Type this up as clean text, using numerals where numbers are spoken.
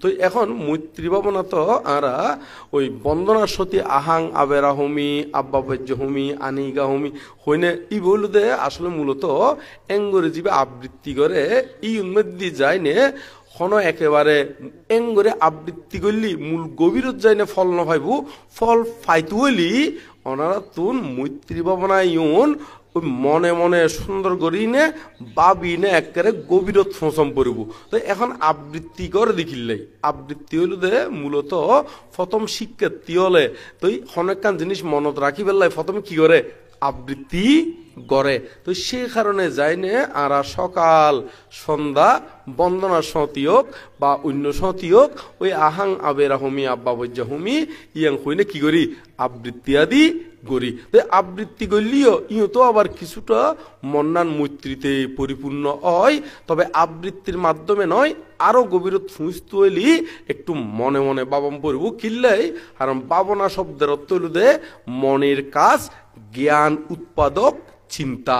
তো এখন মৈত্রী ভাবনা তো আরা ওই বন্দনার সতী আহাং আবেরা হমি আব্বা বৈজ্য হমি আনিগা হমি হইনে ই বলুদে আসলে মূলত এঙ্গরে জীবে আবৃত্তি করে ই উন্মেদি যায় নে হন একেবারে এঙ্গরে আবৃত্তি করলি মূল গভীরত যায় না ফল না পাইব ফল ফাইতু হইলি ওনারা তুন মৈত্রী ভাবনা ইউন ওই মনে মনে সুন্দর করি নে বাবি নে একেবারে গভীরত ফসম পড়ব তো এখন আবৃত্তি করে দেখিলাই আবৃত্তি হইল দে মূলত প্রথম শিক্ষার্থী হলে তো অনেকখান জিনিস মনত রাখি পেলাই প্রথম কি করে আবৃত্তি করে তো সেই কারণে যায়নে আরা সকাল সন্ধ্যা বন্দনা সতীয়ক বা অন্য সতীয়ক ওই আহাং আবেরা হমি আব্বা বৈজ্য হমি ইয়াং হইনে কি করি আবৃত্তি আদি করি তো আবৃত্তি করলিও ইও তো আবার কিছুটা মন্নান মৈত্রীতে পরিপূর্ণ হয় তবে আবৃত্তির মাধ্যমে নয় আরো গভীরত ফুঁসতে হইলি একটু মনে মনে বাবম পড়ব কিনলেই কারণ বাবনা শব্দের অর্থ হইল দে মনের কাজ জ্ঞান উৎপাদক চিন্তা